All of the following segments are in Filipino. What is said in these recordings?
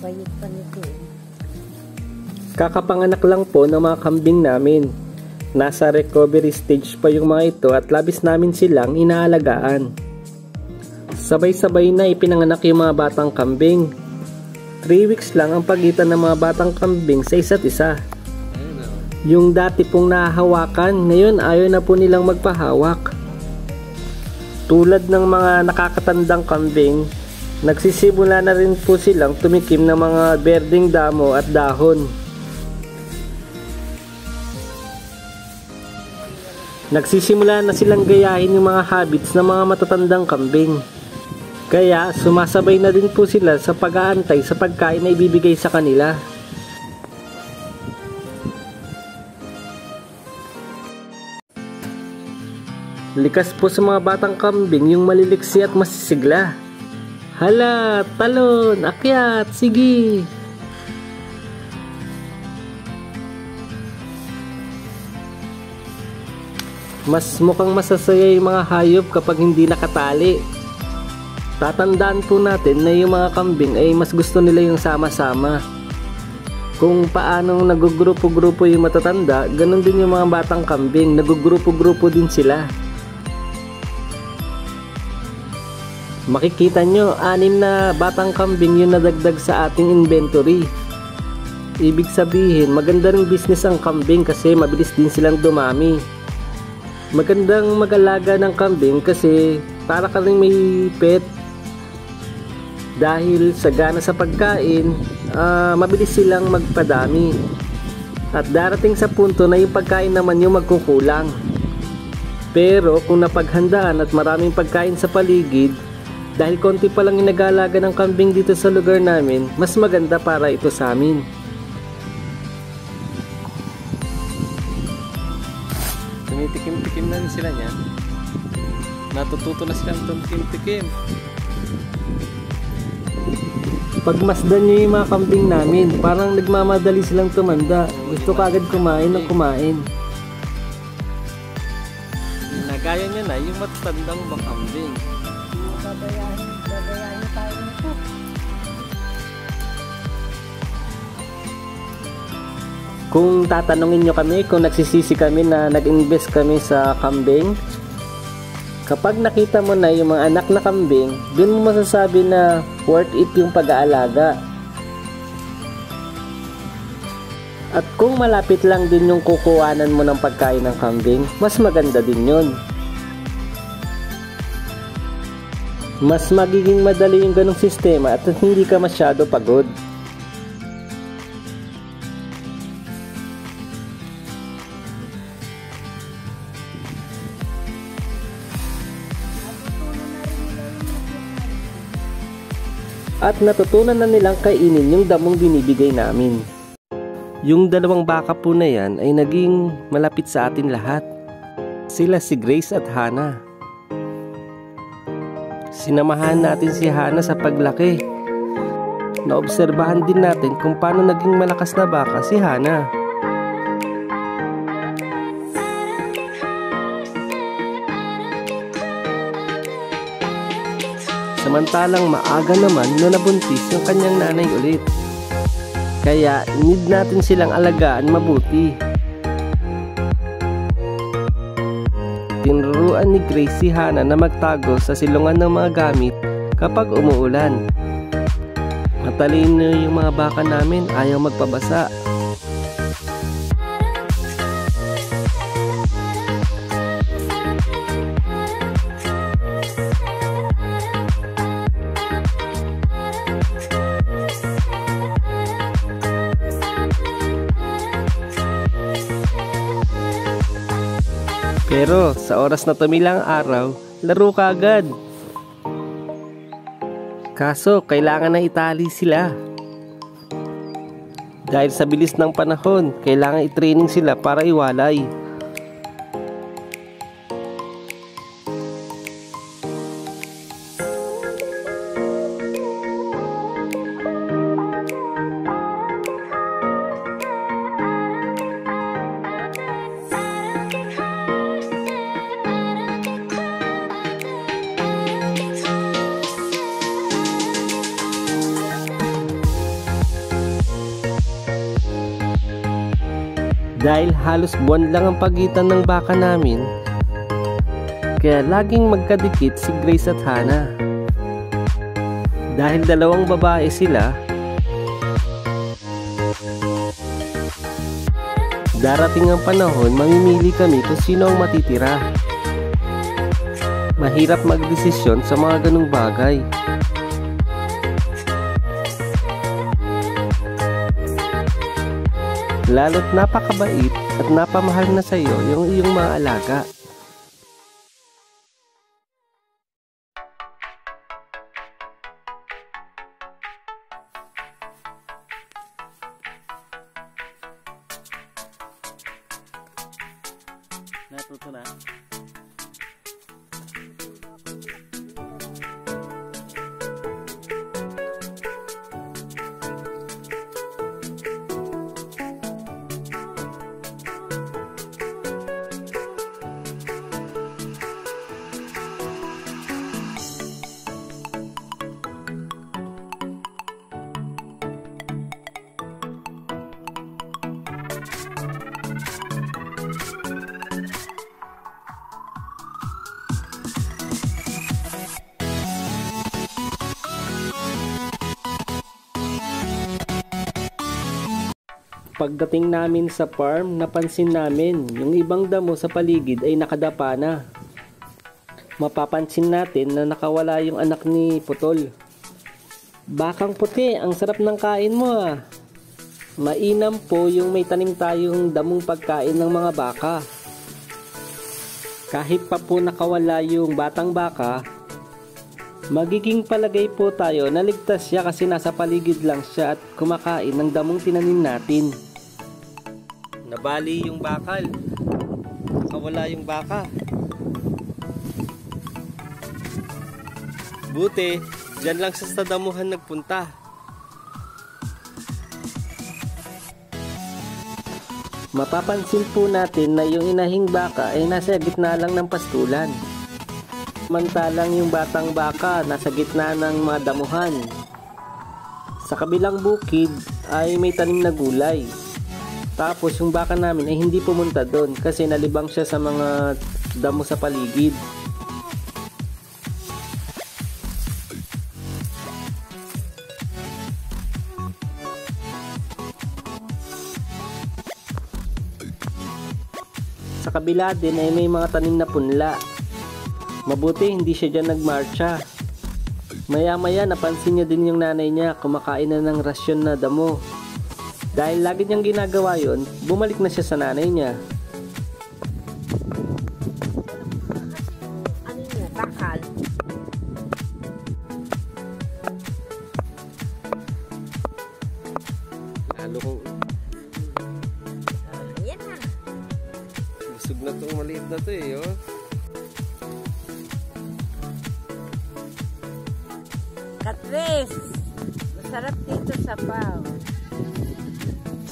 Bayit pa nito eh. Kakapanganak lang po ng mga kambing namin. Nasa recovery stage pa yung mga ito at labis namin silang inaalagaan. Sabay-sabay na ipinanganak yung mga batang kambing. 3 weeks lang ang pagitan ng mga batang kambing sa isa't isa. Yung dati pong nahahawakan, ngayon ayaw na po nilang magpahawak. Tulad ng mga nakakatandang kambing, nagsisimula na rin po silang tumikim ng mga berdeng damo at dahon. Nagsisimula na silang gayahin yung mga habits ng mga matatandang kambing. Kaya sumasabay na din po sila sa pag-aantay sa pagkain na ibibigay sa kanila. Likas po sa mga batang kambing yung maliliksi at masisigla. Hala, talon, akyat, sige! Mas mukhang masasaya yung mga hayop kapag hindi nakatali. Tatandaan po natin na yung mga kambing ay mas gusto nila yung sama-sama. Kung paanong nagugrupo-grupo yung matatanda, ganun din yung mga batang kambing, nagugrupo-grupo din sila. Makikita nyo, 6 na batang kambing yung nadagdag sa ating inventory. Ibig sabihin, maganda ring business ang kambing kasi mabilis din silang dumami. Magandang mag-alaga ng kambing kasi para ka rin may pet. Dahil sagana sa pagkain, mabilis silang magpadami. At darating sa punto na yung pagkain naman yung magkukulang. Pero kung napaghandaan at maraming pagkain sa paligid, dahil konti pa lang yung nag-aalaga ng kambing dito sa lugar namin, mas maganda para ito sa amin. Tumitikim-tikim na rin sila niyan. Natututo na silang tumitikim-tikim. Pagmasdan nyo yung mga kambing namin, parang nagmamadali silang tumanda. Gusto kagad kumain ng kumain. Nagaya niya na yung matatandang mga kambing. Babayahin tayo nito. Kung tatanungin nyo kami kung nagsisisi kami na nag-invest kami sa kambing, kapag nakita mo na yung mga anak na kambing, dun mo masasabi na worth it yung pag-aalaga. At kung malapit lang din yung kukuhanan mo ng pagkain ng kambing, mas maganda din yun. Mas magiging madali yung ganong sistema at hindi ka masyado pagod. At natutunan na nilang kainin yung damong binibigay namin. Yung 2 baka po na yan ay naging malapit sa atin lahat. Sila si Grace at Hana. Sinamahan natin si Hana sa paglaki. Naobserbahan din natin kung paano naging malakas na baka si Hana. Samantalang maaga naman na nabuntis yung kanyang nanay ulit. Kaya need natin silang alagaan mabuti. Tinuruan ni Grace si Hana na magtago sa silungan ng mga gamit kapag umuulan. Matalino yung mga baka namin, ayaw magpabasa. Pero sa oras na tumilang araw, laro ka agad. Kaso kailangan na itali sila. Dahil sa bilis ng panahon, kailangan i-training sila para iwalay. Dahil halos buwan lang ang pagitan ng baka namin, kaya laging magkadikit si Grace at Hannah. Dahil dalawang babae sila, darating ang panahon, mamimili kami kung sino ang matitira. Mahirap magdesisyon sa mga ganung bagay. Lalo't napakabait at napamahal na sa iyo yung iyong mga alaga. Natuto na? Pagdating namin sa farm, napansin namin yung ibang damo sa paligid ay nakadapa na. Mapapansin natin na nakawala yung anak ni Putol. Bakang puti, ang sarap ng kain mo ah. Mainam po yung may tanim tayong damong pagkain ng mga baka. Kahit pa po nakawala yung batang baka, magiging palagay po tayo na ligtas siya kasi nasa paligid lang siya at kumakain ng damong tinanim natin. Nabali yung bakal. Nakawala yung baka. Buti, dyan lang siya sa damuhan nagpunta. Mapapansin po natin na yung inahing baka ay nasa gitna lang ng pastulan. Samantalang yung batang baka nasa gitna ng mga damuhan. Sa kabilang bukid ay may tanim na gulay. Tapos yung baka namin ay hindi pumunta doon kasi nalibang siya sa mga damo sa paligid. Sa kabila din ay may mga tanim na punla. Mabuti hindi siya dyan nagmarcha. Maya maya napansin niya din yung nanay niya kumakain na ng rasyon na damo. Dahil lagi niyang ginagawa yon, bumalik na siya sa nanay niya. Ano niya? Bakal. Lalo kong Yan na. busog na itong maliit na to eh, oh. Katres. Masarap dito sa Pao.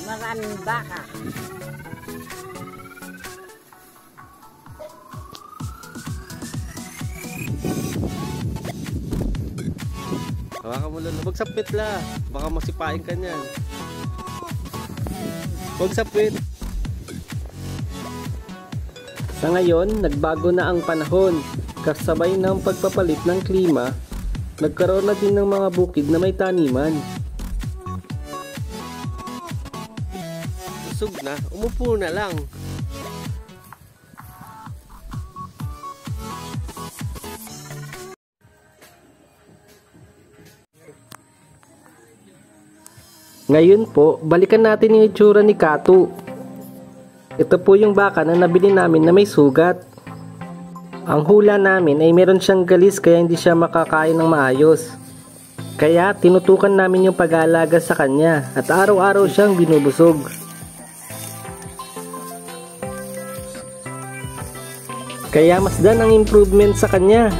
Maraming baka. Hawakan mo lang. Huwag sapit la. Baka masipain ka niyan. Huwag sapit. Sa ngayon, nagbago na ang panahon. Kasabay ng pagpapalit ng klima, nagkaroon na din ng mga bukid na may taniman. Busog na, umupo na lang. Ngayon po, balikan natin yung itsura ni Katu. Ito po yung baka na nabili namin na may sugat. Ang hula namin ay meron siyang galis kaya hindi siya makakain ng maayos. Kaya tinutukan namin yung pag-aalaga sa kanya at araw-araw siyang binubusog. Kaya masdan ang improvement sa kanya.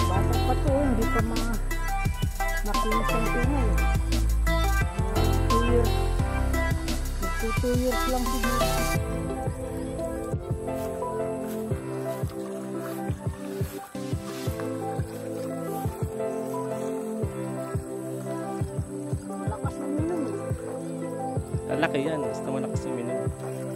Bata pa to, hindi pa mapinisang tingay. 2 years. 2 years lang siguro. Lalaki yan. Gusto mo na kasi uminom.